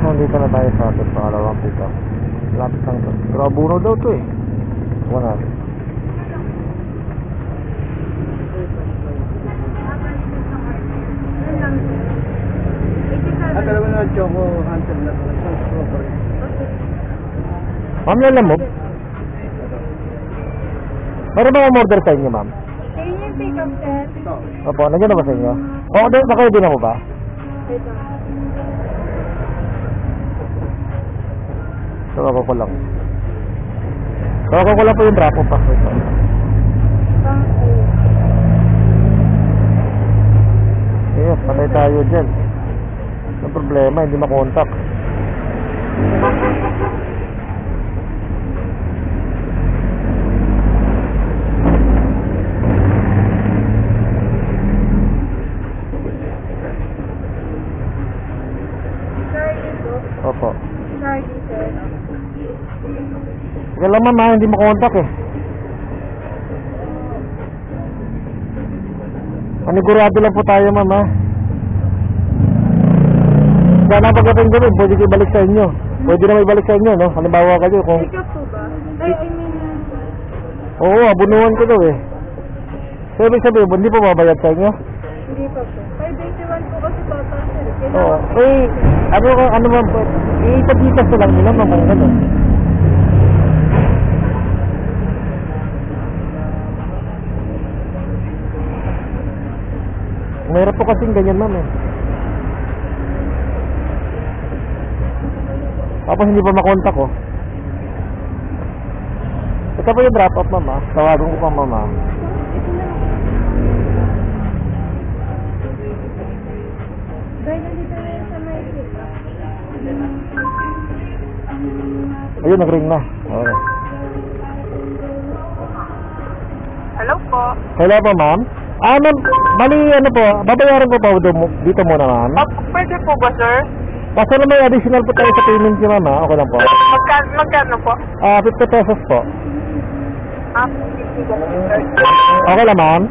Nandito na tayo sa ating pangalawang pick up. Lapit lang to. Pero abuno daw to eh. Huwag natin. Dalawa na choco answer na strawberry. Ma'am, yan lang mo. Meron ba ang order sa inyo, ma'am? Kaya yung pick up set. Opo, nandiyan na ba sa inyo? Oo, nakaready na mo ba? Ito. Tawagan ko lang. Tawagan ko lang po yung drop-off pa. Yes, patay tayo dyan. Ang problema, hindi makontak. Opo. Charlie, sir. Sige lang ma'am, hindi makontak eh. Manigurado lang po tayo ma'am ha. Kaya napagdating gawin, pwede kayo balik sa inyo. Pwede na may balik sa inyo, no? Halimbawa kayo kung... Pick up po ba? Ay, I mean... Oo, abunuhan ko daw eh. So, ibig sabihin, hindi po mabayad sa inyo? Hindi pa po. 581 po kasi total, sir. Oo. Eh, ano ma'am po? Ipag-itas na lang nila, ma'am, ano? Mayroon po kasing ganyan, ma'am eh. Tapos hindi pa makontak ko. Ito po yung drop off, ma'am. Tawagan ko pa, ma'am. Dahil nandito na yun sa may pick up. Ayun, nag-ring na. Okay. Hello po. Hello po, ma'am. Ma'am, bali, ano po, babayaran ko pa dito muna, ma'am. Pwede po ba, sir? Kasi na may additional po tayo sa payment niyo, ma'am. Okay lang po. Magkano po? 50 pesos po. 50 sir. Okay lang, ma'am.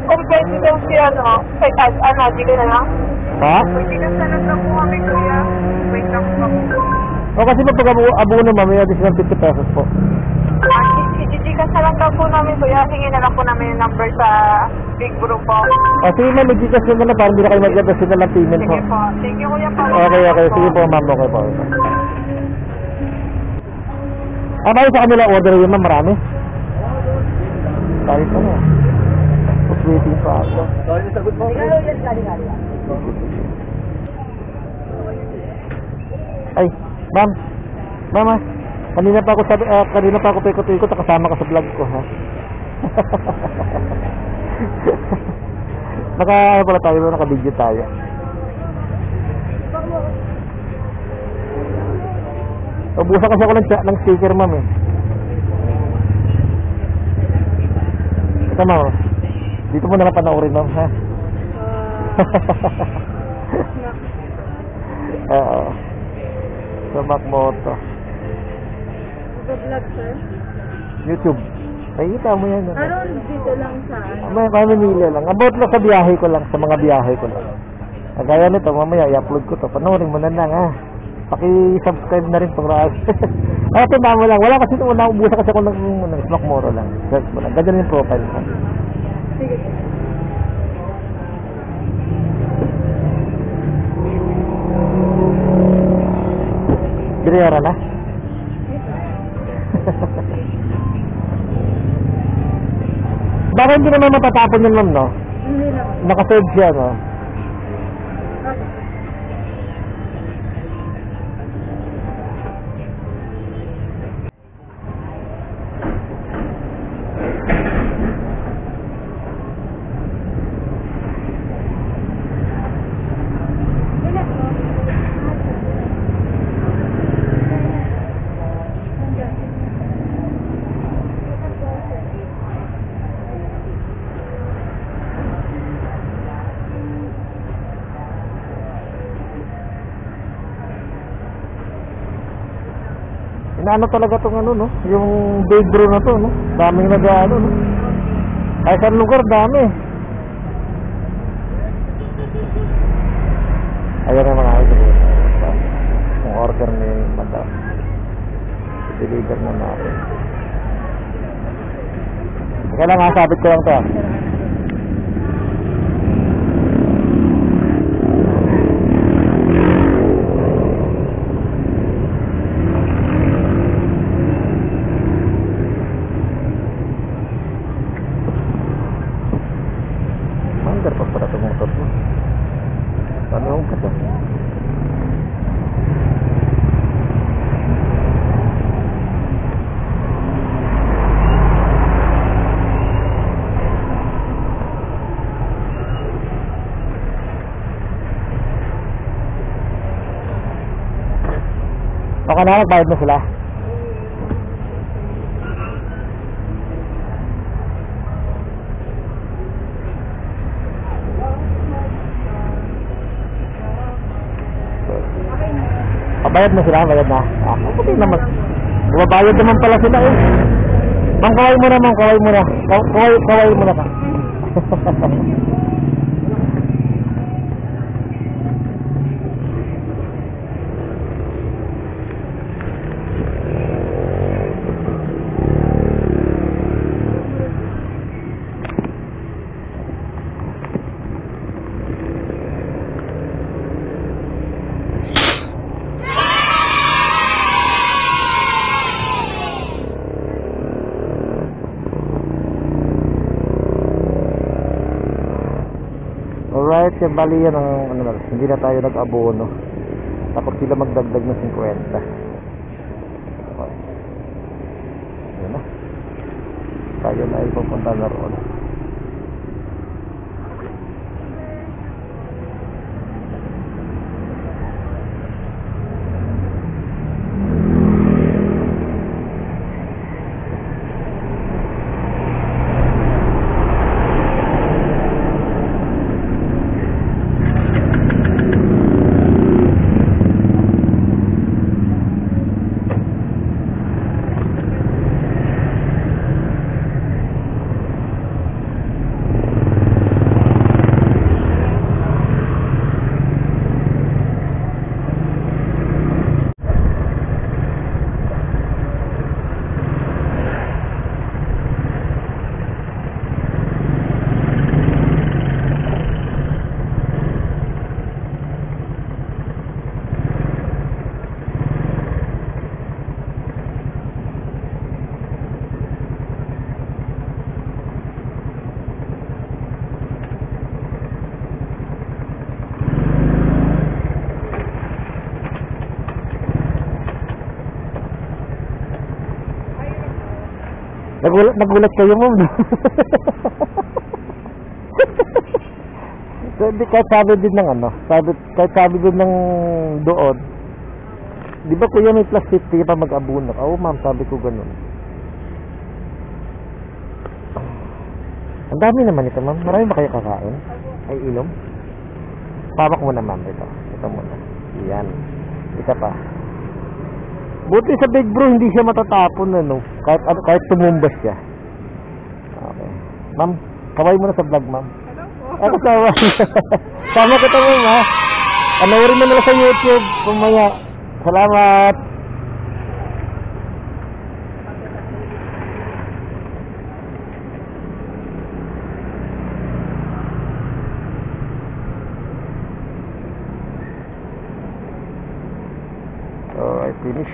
Kung pwede daw siya, dito na lang? Ha? Pwede na sana lang po kami, kuya. Wait lang po. O, kasi pag-abuno, ma'am, may additional 50 pesos po. Ijijikas na lang daw po namin, kuya. Hingin na lang po namin yung number sa Big Bro po. Sige, ma'am, mag-gigas na lang para hindi na kayo mag-adjust na lang payment po. Sige po. Thank you, kuya. Okay. Sige po, ma'am. Okay po. Bayo sa kanila order yun, ma'am, marami? Kahit ano. Just waiting pa ako. Sorry, sagot mo. Ay, ma'am. Mama, kanina pa ako paikot-ikot, kasama ka sa vlog ko, ha? Ano pala tayo, naka-video tayo. Ubusan kasi ako ng sticker, ma'am, eh. Ito, ma'am. Dito mo na panoorin, ma'am, ha? Oo. Sa Macmoto. Vlog, sir? YouTube. Nakikita mo yan. Aron dito lang sa Mamimili lang. About lang sa biyahe ko lang. Sa mga biyahe ko lang. Kagaya nito, mamaya i-upload ko to. Panoorin mo na lang, ha. Paki-subscribe na rin pag raas. Tanda mo lang. Wala kasi ito. Ubusan kasi ako ng Macmoto lang. Search mo lang. Ganyan yung profile ko. Sige. Binayara na? Bakit hindi naman matatapon yun, ma'am, no? Hindi na. Nakasave siya, no? Inaano talaga tong ano, no? Yung Big Bro na to, no? Daming nag-ano, no? Kahit sa lugar, dami. Ayan na mga idol. Yung order ni madam. I-deliver na natin. Kaya lang sabit ko lang to. Mandar pa para itong motor ko. Ano yung kasi? Okay na, nagbayad na sila. Bayad na sila, bayad na. Okay naman. Bumabayad naman pala sila eh. Ma'am, kaway mo na, ma'am, kaway mo na. Kaway mo na ka. Alright, yung bali yan ang ano na, hindi na tayo nag-abono. Takot sila magdagdag ng 50. Okay. Yun na. Tayo na ay pupunta na roon. Nagulat kayo mo. So, kahit sabi din ng ano, kahit sabi din ng doon, di ba kuya may plus 50 pa mag-abono? Oo ma'am, sabi ko ganun. Ang dami naman ito ma'am, marami ba kayo kakain? Ay inom? Pawak mo na ma'am, ito muna. Yan, isa pa. Buti sa Big Bro hindi siya matatapon ano, kahit tumumbas siya. Okay. Ma'am, kaway mo na sa vlog, ma'am. Hello po. Ako sama kita ma'am ha. Panoorin mo nila sa YouTube kumaya. Salamat. So I finish.